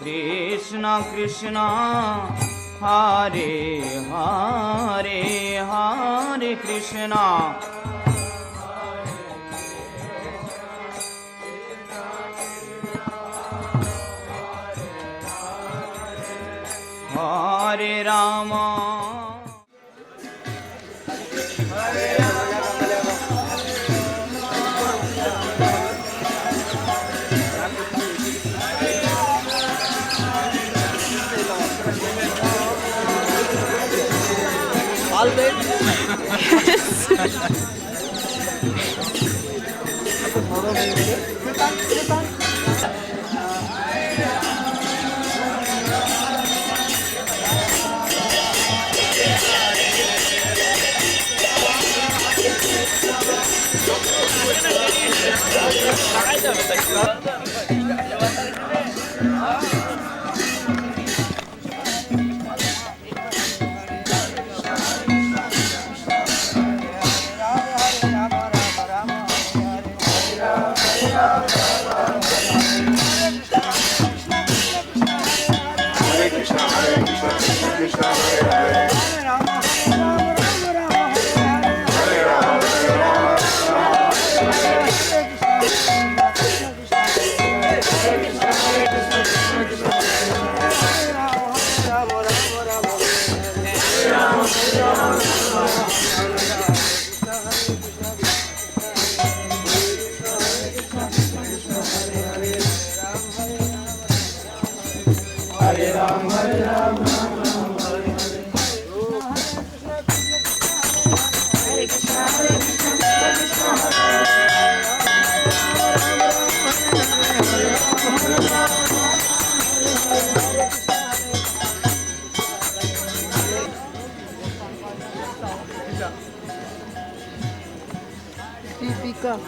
Krishna Krishna Hare Hare Hare Krishna Hare Rama All day. Típica.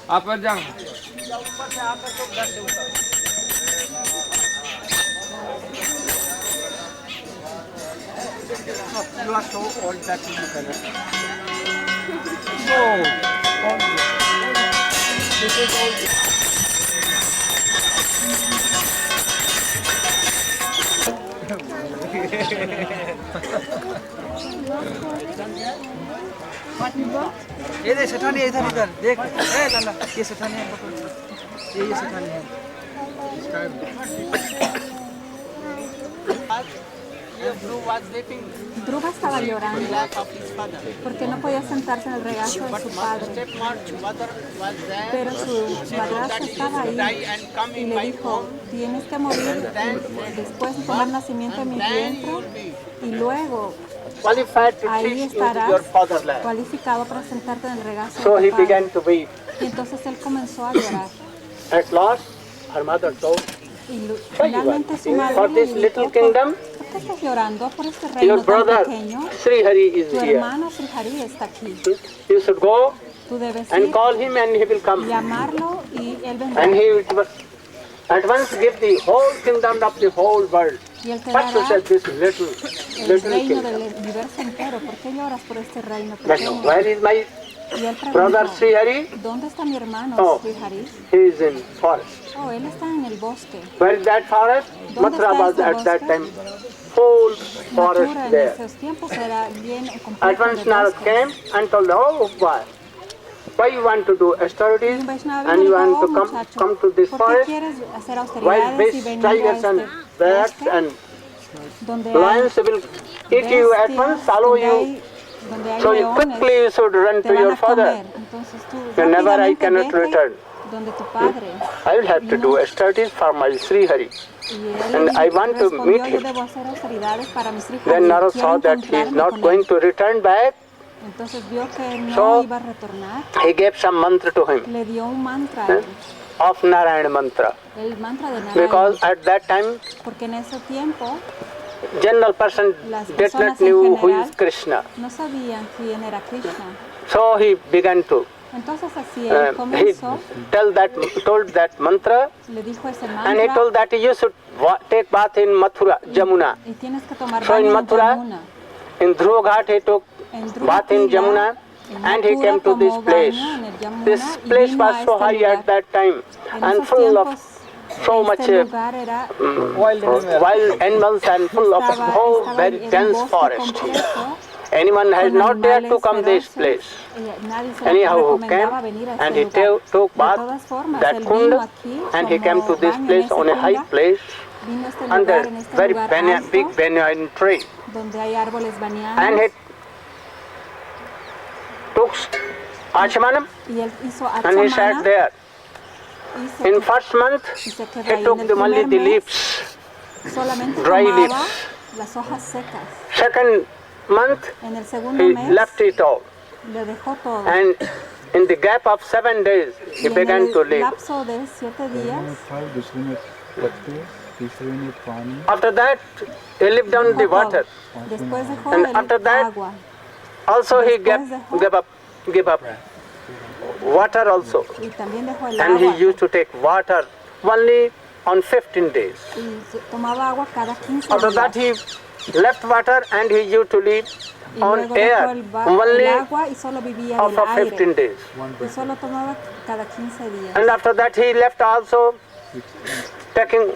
आप पर जाओ You are so old that you cannot. No. This is old. ये देख सेठानी इधर इधर देख ए लाला ये सेठानी है ये सेठानी है Dhruva estaba llorando porque no podía sentarse en el regazo de su padre, pero su madrastra estaba ahí y le dijo, tienes que morir después de tomar nacimiento en mi vientre y luego ahí estarás cualificado para sentarte en el regazo So de he tu padre. began to weep. Y entonces él comenzó a llorar. At last, her mother told, Y "Why you are finalmente su weeping? madre For le this dijo, little ¿por kingdom, qué estás llorando por este your reino tan brother pequeño? Sri Hari is Tu here. hermano Sri Hari está aquí. You should go Tú debes and ir, call him and he will come. llamarlo y él vendrá. And he will at once give the whole kingdom of the whole world. Y Él te What to dará say this little el reino kingdom? del universo entero. ¿Por qué lloras por este reino But pequeño? where is my Y él brother preguntó, Sri Hari? ¿dónde está mi hermano Oh. Sri Hari? He is in forest. Oh, él está en el bosque. Where is that forest? ¿Dónde Mathura está was ese at that bosque? time whole forest Mathura en there. esos tiempos era bien At completo once de Narad bosques. came and told, oh, why you want to do Y austerities un Vaishnava and vino you y want dijo, to oh muchacho, come to this ¿por qué forest? quieres hacer Wild austeridades y beasts, venir a tigers and este bears bosque and donde hay lions will eat you at bestias, once, follow you. donde hay So you leones, quickly you should run te to van your a father. comer? Entonces tú Whenever I rápidamente cannot vete return, donde tu padre. I will have to do austerities for my Sri Hari. Y él And I want to respondió, meet yo him. debo hacer austeridades para mis hijos. Then Narad Quiero saw that he is encontrarme not con going él. to return back. Entonces vio que no So, iba a retornar. He gave some mantra to him, Le dio un mantra, a él, of Narayana mantra. el mantra de Narayana. Because at that time, Porque en ese tiempo general person las did personas not en know who general is Krishna. no sabían quién era Krishna. So he began to Entonces así él he comenzó, told that mantra, le dijo ese and he mantra told that you should take bath in Mathura, Jamuna. y tienes que tomar So in baño en Mathura, Yamuna. in Dhruva Ghat he took En bath in Drupatila, Jamuna, en and he Mathura came to this tomó place. baño en el Yamuna This y place vino a was so este high lugar. at that time En and esos full of tiempos, so much este lugar era wild animals and full of whole very era un dense bosque forest. completo, Anyone has con not dared to animales come this feroces, place. y nadie se le Anyhow, who came recomendaba venir a and este he lugar. took De bath todas formas, that él kund vino aquí, and he came to tomó this baño en place ese on a high kunda, place vino a este under lugar, en este very lugar big alto, banyan tree, donde hay árboles and bañados, he took Achamanam y él hizo and he sat achamana, there. y se In quedó- first month, y se quedó he ahí. took En el only primer the mes, leaves. solamente dry tomaba leaves. las hojas secas. Second month, En el segundo he mes left it all. le dejó todo. And in the gap of 7 days, Y he en began to el live. lapso de 7 días, था दूसरे में पत्ते तीसरे में पानी After that, he lived on the dejó water. todo. Después dejó And el after that, agua. Also, he Después dejó- gave up water also. Y también dejó el And he agua. used to take water only on 15 days. Y tomaba agua cada 15 After días. that, he left water and he used to live Y on luego air dejó el only agua y solo vivía del after 15 aire. days. Y solo tomaba cada 15 días. And after that, he left also taking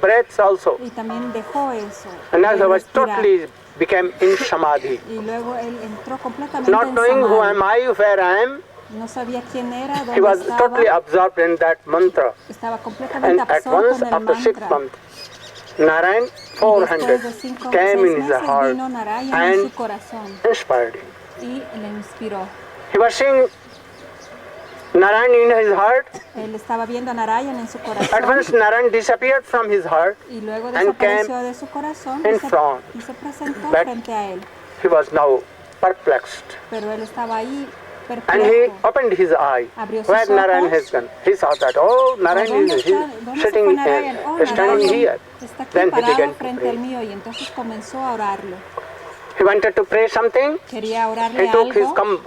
breaths also. Y también dejó eso. And de afterwards, respirar. totally became in samadhi. Y luego él entró completamente Not en knowing who am samadhi. I, where I am, No sabía quién era, he dónde was estaba. totally absorbed in that mantra. Estaba And completamente at absorto once, en el after 6 mantra. months, Narayan Y después 400 de 5 o came 6 in his meses heart vino Narayan en and su corazón inspired him. y le inspiró. He was seeing Narayan in his heart. Él estaba viendo a Narayan en su At corazón once, Narayan disappeared from his heart. y luego and desapareció came de su corazón in front. y se presentó But- frente a él. He was now perplexed. Pero él estaba ahí And he perplejo. opened his eye. Abrió sus Where Narayan ojos. has gone. He saw that, oh, Narayan ¿Dónde is ¿Dónde se sitting fue Narayan? Oh, standing Narayan here. está aquí Then he began parado to frente al pray. mío y entonces comenzó a orarlo. He wanted to pray something. Quería orarle He took his algo, conch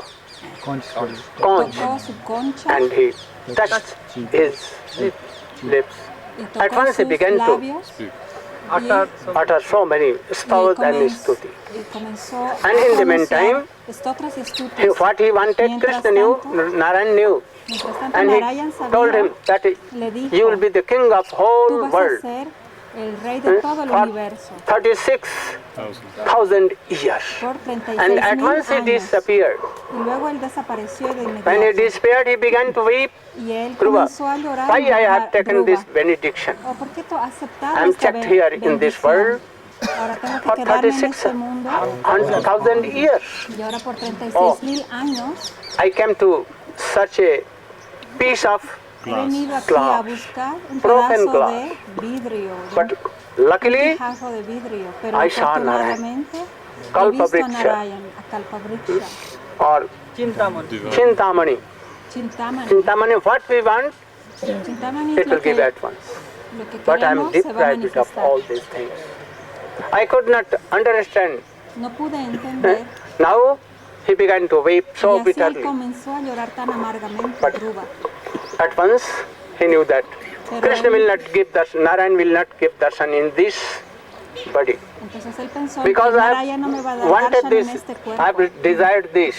conch tocó su concha and he touched his lips. y At tocó once he sus began to labios utter so many stovas and stuti. y comenzó And in the a meantime, pronunciar stotras y stutis. What he wanted, Mientras Krishna knew, tanto- Narayan knew. Mientras tanto, And Narayan he told sabía, him that le dijo, you will be the king of tú whole vas a world. ser el rey de todo el For universo 36,000 years. por And 36,000 at once he años. disappeared. Y luego él desapareció de When he inmediato. disappeared, he began to weep. Y él Dhruva, comenzó a llorar. why y I have a taken Dhruva, this benediction? "Oh, ¿por qué tú has aceptado I'm esta checked here in this bendición? world Ahora tengo que for quedarme en este mundo 36,000 years. y ahora por 36,000 años I came to such a piece of he venido aquí glass, a buscar un broken pedazo glass. de vidrio, de But un luckily, pedazo de vidrio, pero I saw afortunadamente he Kalpavriksha. visto a Narayan, a Kalpavriksha, or Chintamani. Chintamani. Chintamani. Chintamani, what we want, Chintamani it es will lo que, give at once. lo que But I am queremos se va a deprived of manifestar. all these things. I could not understand. No pude entender. Now he began to weep Y so así él bitterly. comenzó a llorar tan amargamente, But- Dhruva. At once he knew that Krishna will not give darshan, Narayan will not give darshan in this body. Entonces él pensó Because que I Narayana no me va a have dar wanted darshan en this, este cuerpo. I have desired this,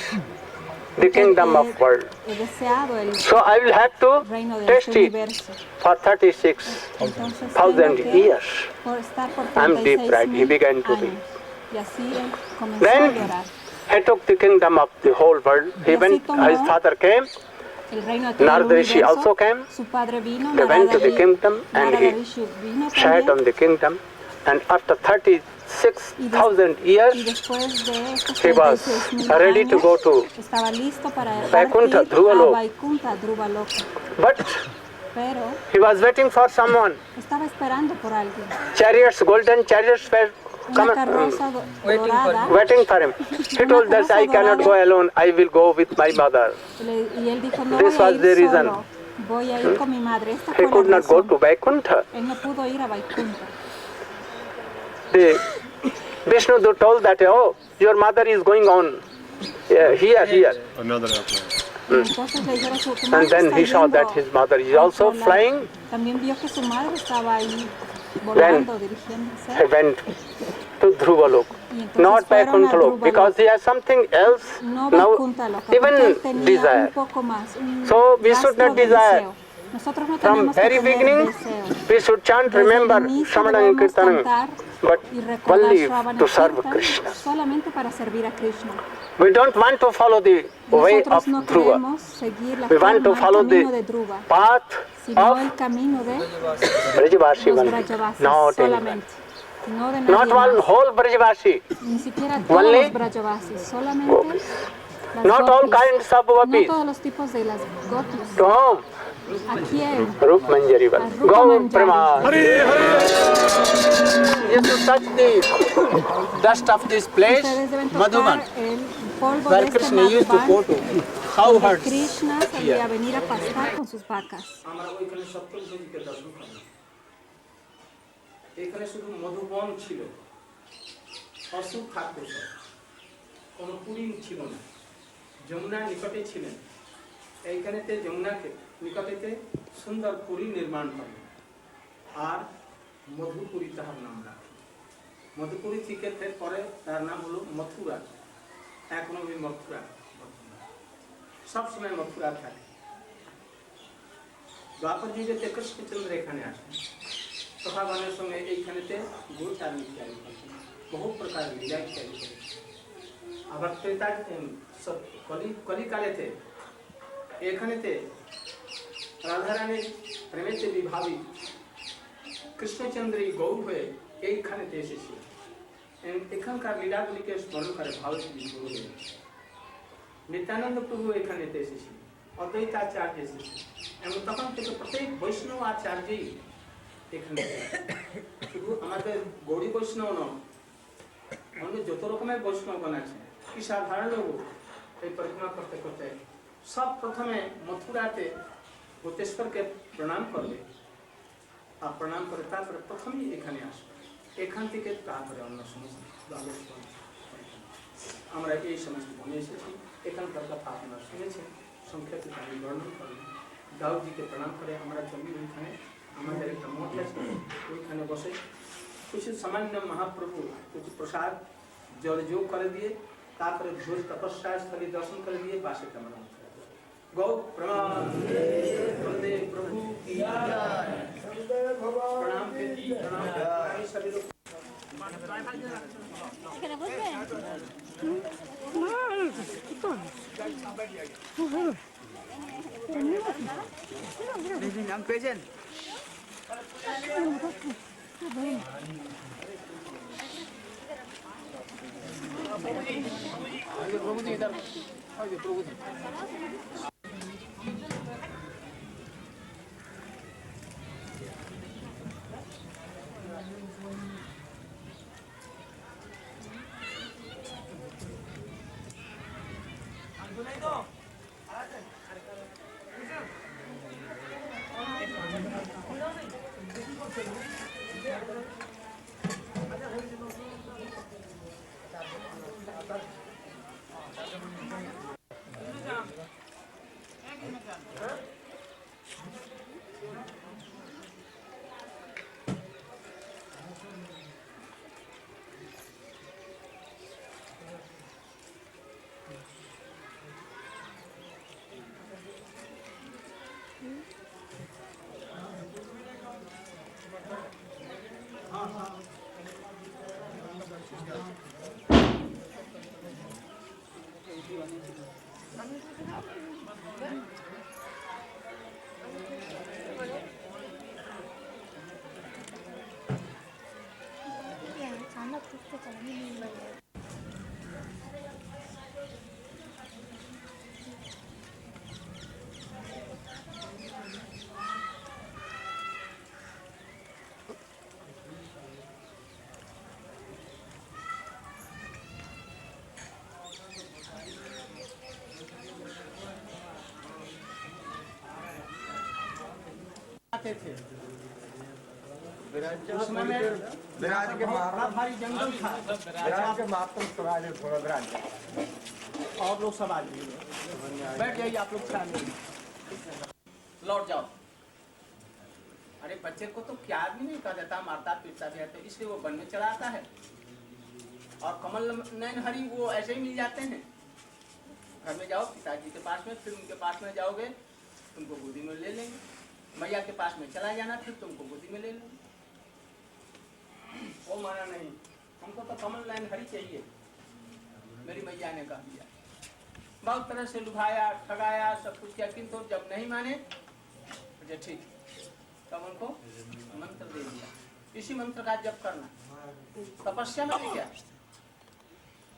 the kingdom of world. He deseado el So I will have to reino de taste este it universo. for 36,000 Entonces tengo que years. estar por I'm deprived. He 36,000 began to be. años. Y así él comenzó Then a llorar. he took the kingdom of the whole world. He Y así went, tomó his father came, El reino de todo el Narada Rishi universo. also came. Su padre vino, They went to the kingdom and Narada he Rishi vino sat también. on the kingdom. And after 36,000 Y years, después de estos he was 36,000 ready to años, go to estaba listo para Vaikuntha, partir Dhruva a Loka. Vaikunta, Dhruva Loka. but Pero he was waiting for someone. estaba esperando por alguien. Chariots, golden chariots were Una carroza dorada. waiting for him. He told that I cannot go alone. I will go with my mother. Y él dijo, no This voy a was the ir reason. solo, voy a ir con mi madre. Esta He fue could la not go razón. to Vaikuntha. Él no pudo ir a Vaikunta. The Vishnu told that, oh, your mother is going on here. Another airplane. Y entonces le dijeron, tu And madre then está he saw yendo that his mother is a also otro lado. flying. También vio que su madre estaba ahí volando, dirigiéndose. He went to Dhruva Loka, Y entonces not fueron a Vaikuntha Loka, Dhruva because Loka. he has something else No now, Vaikunta Loka, porque él even tenía desire. un poco más, un So we should rastro not de desire. deseo. Nosotros no From tenemos que very tener beginning, deseo. we should chant, Desde el remember, inicio Shravanam debemos Kirtanam, cantar but y recordar only Shravana to serve Kirtan Krishna. solamente para servir a Krishna. We don't want to follow the way of Nosotros no Dhruva. queremos seguir la We want to forma, follow el camino the de Dhruva, path sino el of camino de Brajavashi los only, Brajavasis not anyone. solamente, no de Not nadie one más. whole Brajavashi, Ni siquiera todos Only los Brajavasis, solamente gopis. las Not all gopis. kinds of No gopis. todos los tipos de las gopis. To whom? ¿A quién? Rup Manjari A Val. Rupa Go Manjari. Prema. You should touch the dust of this place, Ustedes deben tocar Madhuban, el polvo where de este Krishna used to go Madhuban, to. How donde hard. Krishna solía venir a pastar con sus vacas. আমরা ওইখানে সপ্তর্ষিকে দর্শন করলাম। এখানে শুধু মধুবন ছিল, অসুখ থাকতো সব, কোনো পুরী ছিল না, যমুনার নিকটে ছিলেন। এইখানেতে যমুনাকে নিকটেতে সুন্দর পুরী নির্মাণ করলেন আর মধুপুরী তাহার নাম রাখলেন। মধুপুরী থেকে পরে তার নাম হলো মথুরা, এখনো ওই মথুরা সবসময় মথুরা থাকে। দ্বাপর যুগেতে কৃষ্ণচন্দ্র এখানে আসেন, সখাগণের সঙ্গে এইখানেতে গোচারণ ইত্যাদি করতেন, বহু প্রকার লীলা ইত্যাদি করেছেন। আবার ত্রেতা কলিকালেতে এখানেতে রাধারানীর প্রেমেতে বিভাবিত কৃষ্ণচন্দ্র গৌর হয়ে এইখানেতে এসেছিল। এখানকার লীলাগুলিকে স্মরণ করে ভারতী গুরুদেব। নিত্যানন্দ প্রভু এখানেতে এসেছিল, অদ্বৈতাচার্য এসেছিল, এবং তখন থেকে প্রত্যেক বৈষ্ণব আচার্যই এখানে শুধু আমাদের গৌড়ী বৈষ্ণব নয়, অন্য যত রকমের বৈষ্ণবগণ আছে, কি সাধারণ লোক এই পরিক্রমা করতে করতে সব প্রথমে মথুরাতে ভূতেশ্বরকে প্রণাম করবে, আর প্রণাম করে তারপরে প্রথমেই এখানে আসবে। এখান থেকে তারপরে অন্য সমস্ত আমরা এই সমস্ত বনে এসেছি। এখানকার কথা আপনারা শুনেছেন, সংক্ষেপে আমি বর্ণন করলাম। দাউদজিকে প্রণাম করে আমরা চলি ওইখানে, আমাদের একটা মঠ আছে, ওইখানে বসে কিছু সামান্য মহাপ্রভু কিছু প্রসাদ জল যোগ করে দিয়ে তারপরে ভোজ তপস্যা স্থলী দর্শন করে দিয়ে বাসে আমরা গৌ প্রণাম প্রভু কি প্রণাম প্রণাম সবই লোক নাম পেয়েছেন? आते थे उस समय में विराज के बड़ा भारी जंगल था विराज के मातम स्वराज थोड़ा विराज और लोग सब आ गए। बैठ जाइए आप लोग सामने, लौट जाओ। अरे बच्चे को तो क्या आदमी नहीं कहा जाता, मारता पीटता भी है, तो इसलिए वो वन में चला आता है। और कमल नयन हरि वो ऐसे ही मिल जाते हैं। घर में जाओ पिताजी के पास में, फिर उनके पास में जाओगे, तुमको गोदी में ले लेंगे। मैया के पास में चला जाना, फिर तुमको गोदी में ले लेंगे। वो माना नहीं, हमको तो कमल नयन हरि चाहिए, मेरी मैया ने कह दिया। बहुत तरह से लुभाया, ठगाया, सब कुछ किया, किंतु जब नहीं माने तो ठीक, तब उनको मंत्र दे दिया। इसी मंत्र का जप करना। तपस्या में भी क्या,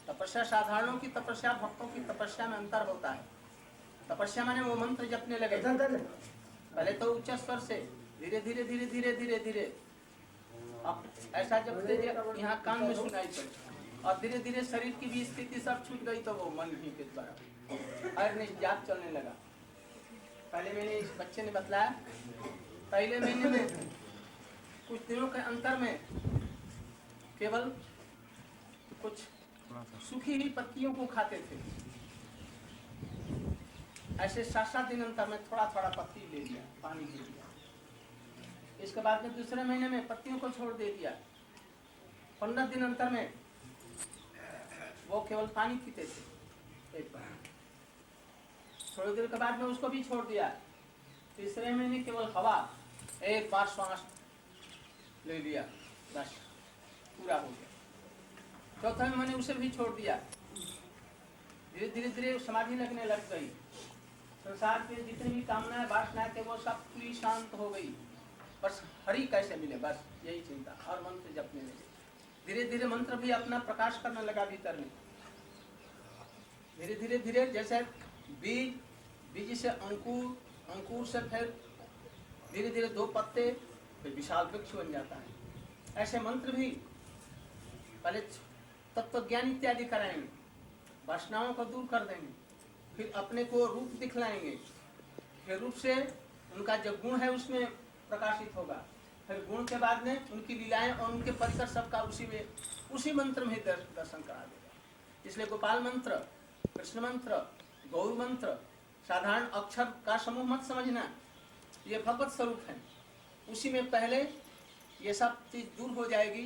तपस्या साधारणों की तपस्या, भक्तों की तपस्या में अंतर होता है। तपस्या माने वो मंत्र जपने लगे, पहले तो उच्च स्वर से धीरे धीरे धीरे धीरे धीरे धीरे, अब ऐसा जब दे दिया यहाँ कान में सुनाई पड़ी, और धीरे धीरे शरीर की भी स्थिति सब छूट गई, तो वो मन ही के द्वारा अनिर्जात चलने लगा। पहले मैंने इस बच्चे ने बतलाया, पहले महीने में कुछ दिनों के अंतर में केवल कुछ सूखी हुई पत्तियों को खाते थे। ऐसे 7-7 दिन अंतर में थोड़ा थोड़ा पत्ती ले लिया, पानी ले लिया। इसके बाद में दूसरे महीने में पत्तियों को छोड़ दे दिया। 15 दिन अंतर में वो केवल पानी पीते थे एक बार। थोड़ी देर के बाद में उसको भी छोड़ दिया। तीसरे महीने केवल हवा एक बार श्वास ले लिया, बस पूरा हो गया। चौथे महीने उसे भी छोड़ दिया। धीरे धीरे धीरे समाधि लगने लग गई। संसार के जितनी भी कामनाएं वासनाएं थे वो सब पूरी शांत हो गई। बस हरि कैसे मिले, बस यही चिंता, और मंत्र जपने लगे। धीरे धीरे मंत्र भी अपना प्रकाश करने लगा भीतर में। धीरे धीरे धीरे जैसे बीज से अंकुर, अंकुर से फिर धीरे धीरे 2 पत्ते, फिर विशाल वृक्ष बन जाता है। ऐसे मंत्र भी पहले तत्व ज्ञान इत्यादि कराएंगे, वासनाओं को दूर कर देंगे, फिर अपने को रूप दिखलाएंगे, फिर रूप से उनका जो गुण है उसमें प्रकाशित होगा, फिर गुण के बाद में उनकी लीलाएं और उनके परिकर सबका उसी मंत्र में दर्शन करा देगा। इसलिए गोपाल मंत्र, कृष्ण मंत्र, गौर मंत्र साधारण अक्षर का समूह मत समझना, ये भगवत स्वरूप है। उसी में पहले ये सब चीज दूर हो जाएगी,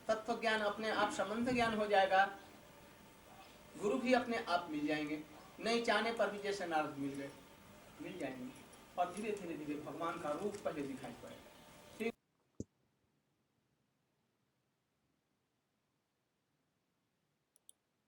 तत्व ज्ञान अपने आप, संबंध ज्ञान हो जाएगा, गुरु भी अपने आप मिल जाएंगे, नहीं चाहने पर भी जैसे नारद मिल गए, मिल जाएंगे, और धीरे धीरे धीरे भगवान का रूप पहले दिखाई पड़ेगा।